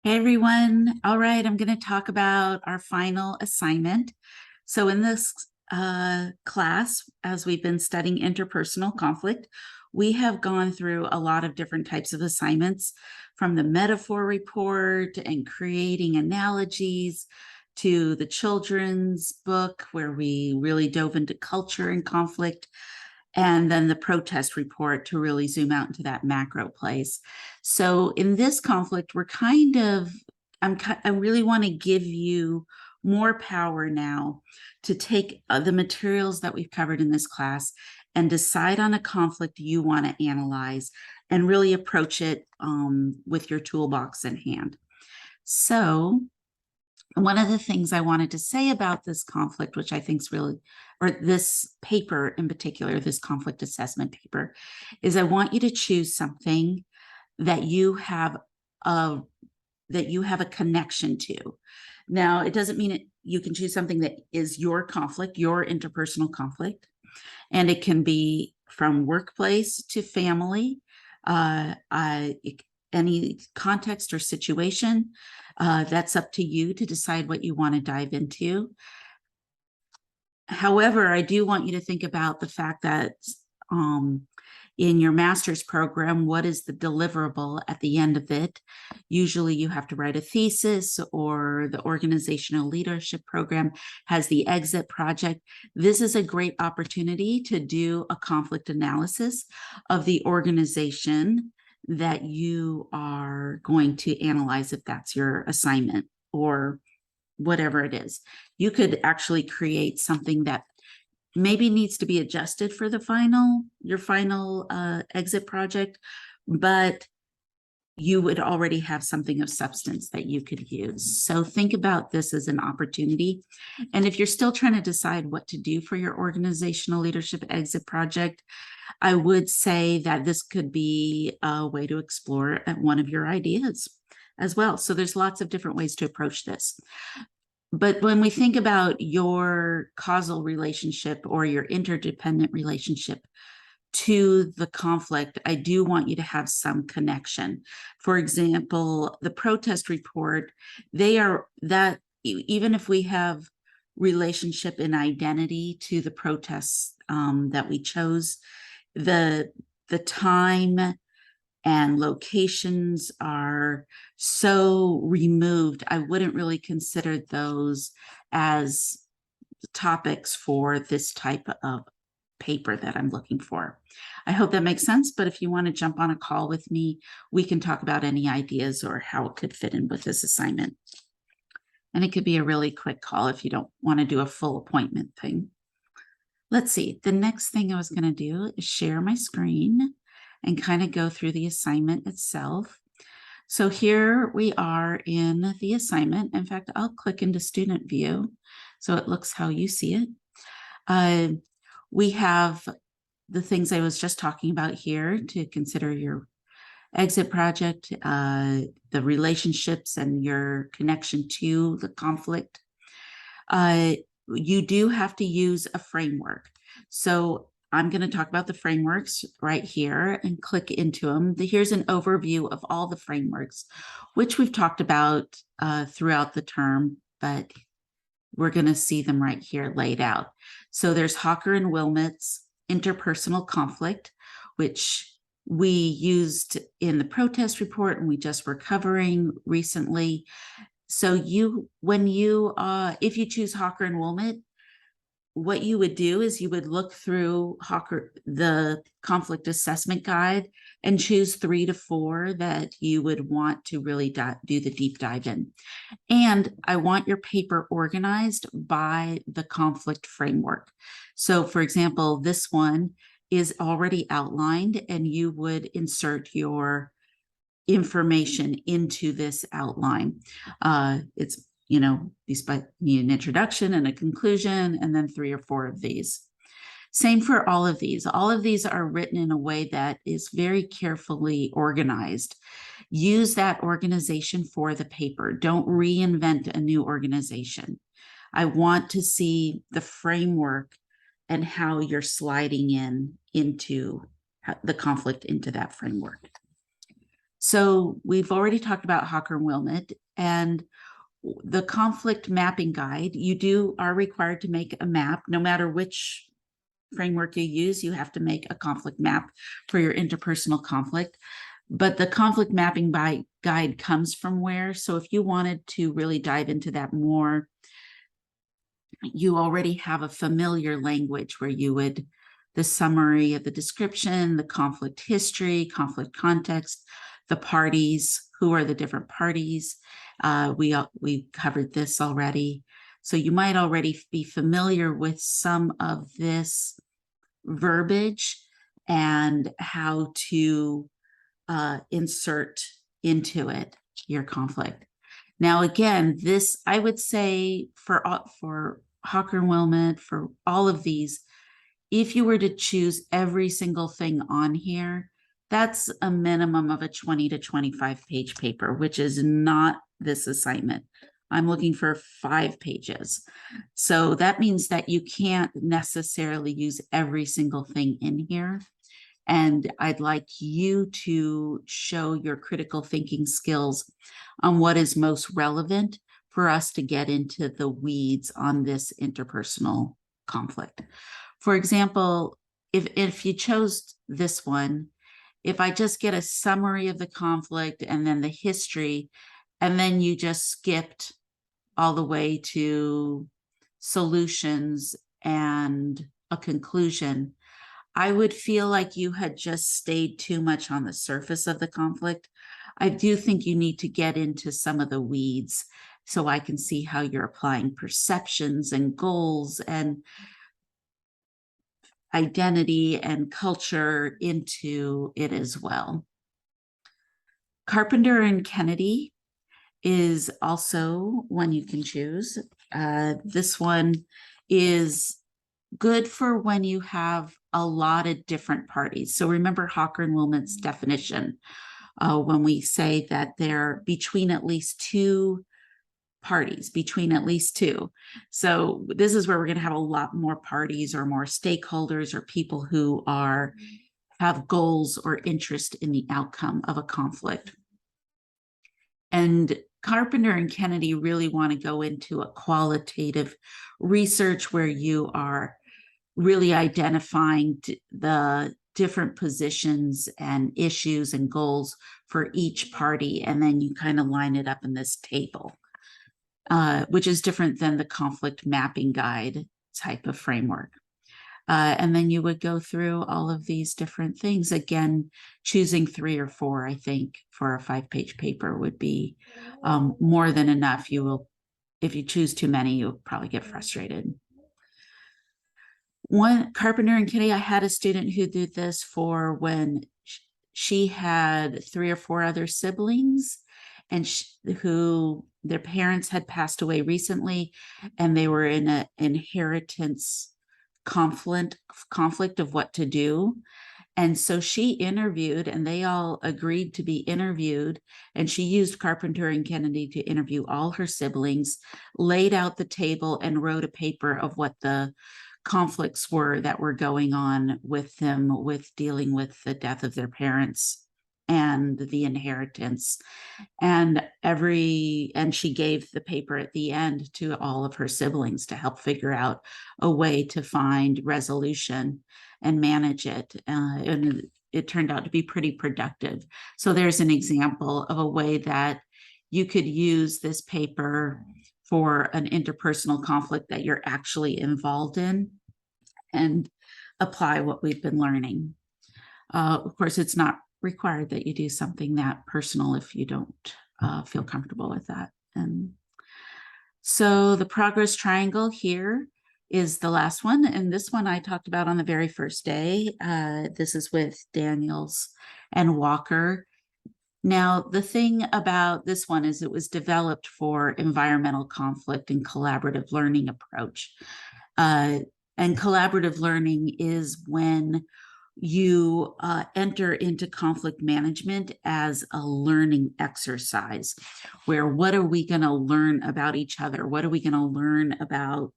Hey everyone. All right, I'm going to talk about our final assignment. So in this class, as we've been studying interpersonal conflict, we have gone through a lot of different types of assignments, from the metaphor report and creating analogies to the children's book where we really dove into culture and conflict, and then the protest report to really zoom out into that macro place. So in this conflict, I really want to give you more power now to take the materials that we've covered in this class and decide on a conflict you want to analyze and really approach it with your toolbox in hand. So one of the things I wanted to say about this conflict, which I think is really, or this paper in particular, this conflict assessment paper, is I want you to choose something that you have a connection to. Now, it doesn't mean you can choose something that is your conflict, your interpersonal conflict, and it can be from workplace to family, any context or situation. That's up to you to decide what you want to dive into. However, I do want you to think about the fact that in your master's program, what is the deliverable at the end of it? Usually you have to write a thesis, or the organizational leadership program has the exit project. This is a great opportunity to do a conflict analysis of the organization that you are going to analyze, if that's your assignment or whatever it is. You could actually create something that maybe needs to be adjusted for your final exit project, but you would already have something of substance that you could use. So think about this as an opportunity. And if you're still trying to decide what to do for your organizational leadership exit project, I would say that this could be a way to explore one of your ideas as well. So there's lots of different ways to approach this. But when we think about your causal relationship or your interdependent relationship to the conflict, I do want you to have some connection. For example, the protest report, even if we have relationship and identity to the protests that we chose, the time and locations are so removed, I wouldn't really consider those as topics for this type of paper that I'm looking for. I hope that makes sense, but if you want to jump on a call with me, we can talk about any ideas or how it could fit in with this assignment. And it could be a really quick call if you don't want to do a full appointment thing. Let's see, the next thing I was going to do is share my screen and kind of go through the assignment itself. So here we are in the assignment. In fact, I'll click into student view so it looks how you see it. We have the things I was just talking about here to consider your exit project, the relationships and your connection to the conflict. You do have to use a framework. So I'm going to talk about the frameworks right here and click into them. Here's an overview of all the frameworks, which we've talked about throughout the term, but we're going to see them right here laid out. So there's Hocker and Wilmot's interpersonal conflict, which we used in the protest report and we just were covering recently. So if you choose Hocker and Wilmot, what you would do is you would look through the conflict assessment guide and choose 3 to 4 that you would want to really do the deep dive in. And I want your paper organized by the conflict framework. So for example, this one is already outlined and you would insert your information into this outline. It's these need an introduction and a conclusion, and then 3 or 4 of these. Same for all of these. All of these are written in a way that is very carefully organized. Use that organization for the paper. Don't reinvent a new organization. I want to see the framework and how you're sliding into the conflict into that framework. So we've already talked about Hocker and Wilmot, and the conflict mapping guide. You are required to make a map, no matter which framework you use. You have to make a conflict map for your interpersonal conflict. But the conflict mapping by guide comes from Wehr. So if you wanted to really dive into that more, you already have a familiar language where you would, the summary of the description, the conflict history, conflict context, the parties, who are the different parties. We covered this already. So you might already be familiar with some of this verbiage and how to insert into it your conflict. Now, again, this, I would say for Hocker and Wilmot, for all of these, if you were to choose every single thing on here, that's a minimum of a 20 to 25 page paper, which is not this assignment. I'm looking for 5 pages. So that means that you can't necessarily use every single thing in here. And I'd like you to show your critical thinking skills on what is most relevant for us to get into the weeds on this interpersonal conflict. For example, if you chose this one, if I just get a summary of the conflict and then the history, and then you just skipped all the way to solutions and a conclusion, I would feel like you had just stayed too much on the surface of the conflict. I do think you need to get into some of the weeds so I can see how you're applying perceptions and goals and identity and culture into it as well. Carpenter and Kennedy is also one you can choose. This one is good for when you have a lot of different parties. So remember Hocker and Wilmot's definition when we say that they're between at least 2 parties, between at least 2. So this is where we're going to have a lot more parties or more stakeholders or people who have goals or interest in the outcome of a conflict. And Carpenter and Kennedy really want to go into a qualitative research where you are really identifying the different positions and issues and goals for each party, and then you kind of line it up in this table, which is different than the conflict mapping guide type of framework. And then you would go through all of these different things. Again, choosing 3 or 4, I think, for a 5-page paper would be more than enough. If you choose too many, you'll probably get frustrated. Carpenter and Kennedy, I had a student who did this for when she had 3 or 4 other siblings, and who their parents had passed away recently, and they were in an inheritance conflict of what to do. And so she interviewed, and they all agreed to be interviewed, and she used Carpenter and Kennedy to interview all her siblings, laid out the table, and wrote a paper of what the conflicts were that were going on with them, with dealing with the death of their parents and the inheritance. And she gave the paper at the end to all of her siblings to help figure out a way to find resolution and manage it. And it turned out to be pretty productive. So there's an example of a way that you could use this paper for an interpersonal conflict that you're actually involved in and apply what we've been learning. Of course, it's not required that you do something that personal if you don't feel comfortable with that. And so the progress triangle here is the last one. And this one I talked about on the very first day. This is with Daniels and Walker. Now, the thing about this one is it was developed for environmental conflict and collaborative learning approach. And collaborative learning is when you enter into conflict management as a learning exercise, where what are we going to learn about each other? What are we going to learn about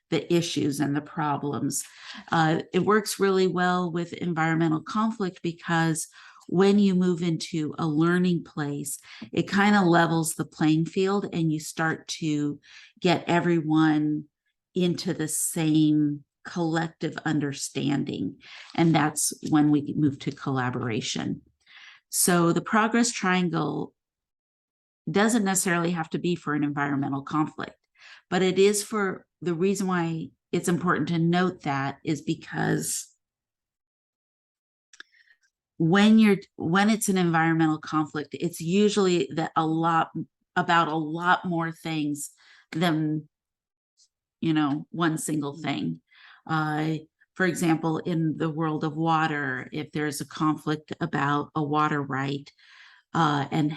the issues and the problems? It works really well with environmental conflict because when you move into a learning place, it kind of levels the playing field and you start to get everyone into the same collective understanding. And that's when we move to collaboration. So the progress triangle doesn't necessarily have to be for an environmental conflict, but it is for the reason why it's important to note that is because when it's an environmental conflict, it's usually that about a lot more things than one single thing. For example, in the world of water, if there's a conflict about a water right and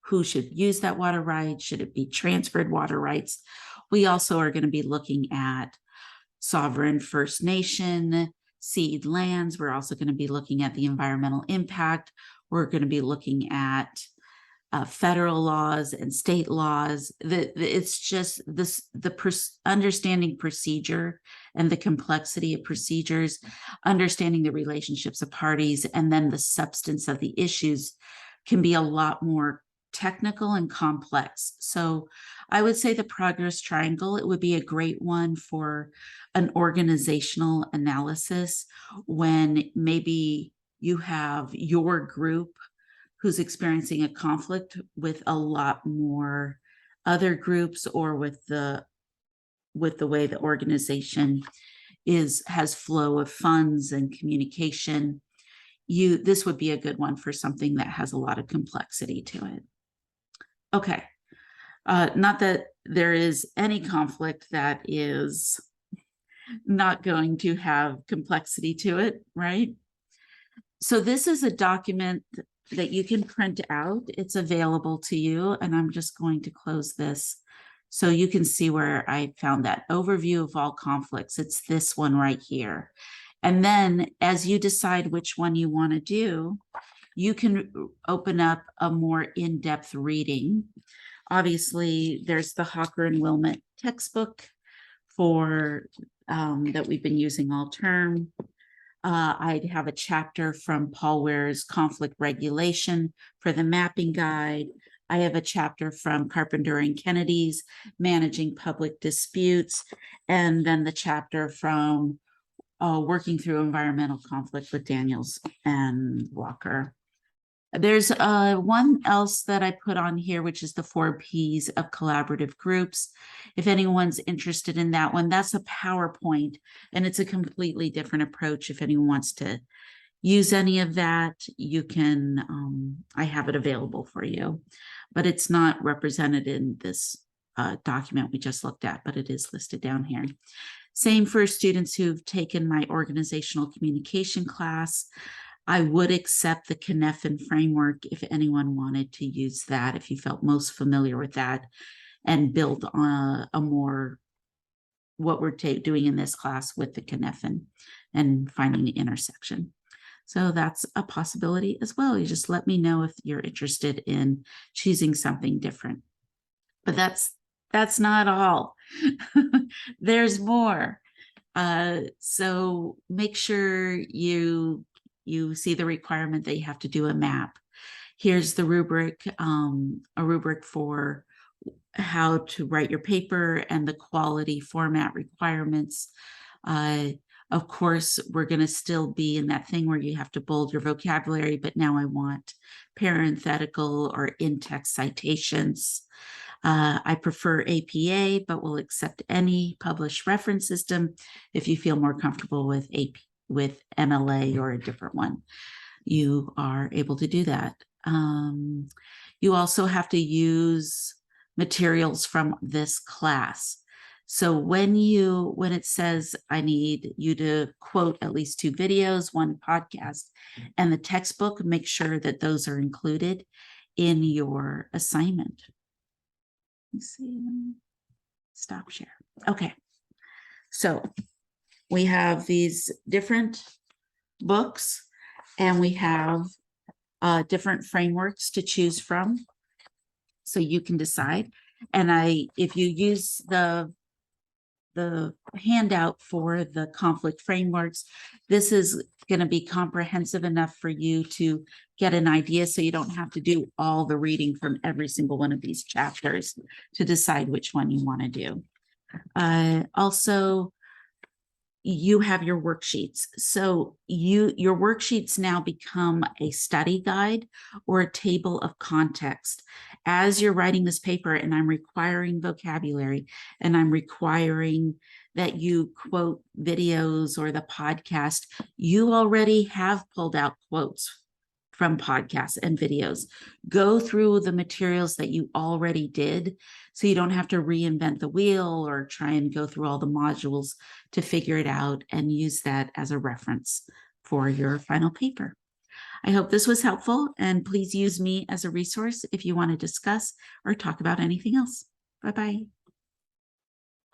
who should use that water right, should it be transferred water rights? We also are going to be looking at sovereign First Nation, ceded lands. We're also going to be looking at the environmental impact. We're going to be looking at federal laws and state laws. It's just understanding procedure and the complexity of procedures, understanding the relationships of parties, and then the substance of the issues can be a lot more technical and complex. So I would say the progress triangle, it would be a great one for an organizational analysis when maybe you have your group who's experiencing a conflict with a lot more other groups, or with the way the organization has flow of funds and communication. This would be a good one for something that has a lot of complexity to it. Okay. Not that there is any conflict that is not going to have complexity to it, right? So this is a document that you can print out. It's available to you, and I'm just going to close this so you can see where I found that overview of all conflicts. It's this one right here. And then as you decide which one you want to do, you can open up a more in-depth reading. Obviously, there's the Hocker and Wilmot textbook that we've been using all term. I'd have a chapter from Paul Wehr's Conflict Regulation for the mapping guide. I have a chapter from Carpenter and Kennedy's Managing Public Disputes, and then the chapter from Working Through Environmental Conflict with Daniels and Walker. There's one else that I put on here, which is the 4 Ps of collaborative groups. If anyone's interested in that one, that's a PowerPoint, and it's a completely different approach. If anyone wants to use any of that, you can, I have it available for you, but it's not represented in this document we just looked at, but it is listed down here. Same for students who've taken my organizational communication class. I would accept the Cynefin framework if anyone wanted to use that, if you felt most familiar with that, and build on a more what we're doing in this class with the Cynefin and finding the intersection. So that's a possibility as well. You just let me know if you're interested in choosing something different. But that's not all. There's more. So make sure you see the requirement that you have to do a map. Here's the rubric, a rubric for how to write your paper and the quality format requirements. Of course, we're going to still be in that thing where you have to bold your vocabulary, but now I want parenthetical or in-text citations. I prefer APA, but will accept any published reference system if you feel more comfortable with MLA or a different one. You are able to do that. You also have to use materials from this class. So when it says I need you to quote at least 2 videos, 1 podcast, and the textbook, make sure that those are included in your assignment. Let's see, stop share. Okay, so we have these different books and we have different frameworks to choose from. So you can decide. And if you use the the handout for the conflict frameworks. This is going to be comprehensive enough for you to get an idea, so you don't have to do all the reading from every single one of these chapters to decide which one you want to do. Also, you have your worksheets. So your worksheets now become a study guide or a table of context. As you're writing this paper and I'm requiring vocabulary and I'm requiring that you quote videos or the podcast, you already have pulled out quotes from podcasts and videos. Go through the materials that you already did so you don't have to reinvent the wheel or try and go through all the modules to figure it out, and use that as a reference for your final paper. I hope this was helpful, and please use me as a resource if you want to discuss or talk about anything else. Bye-bye.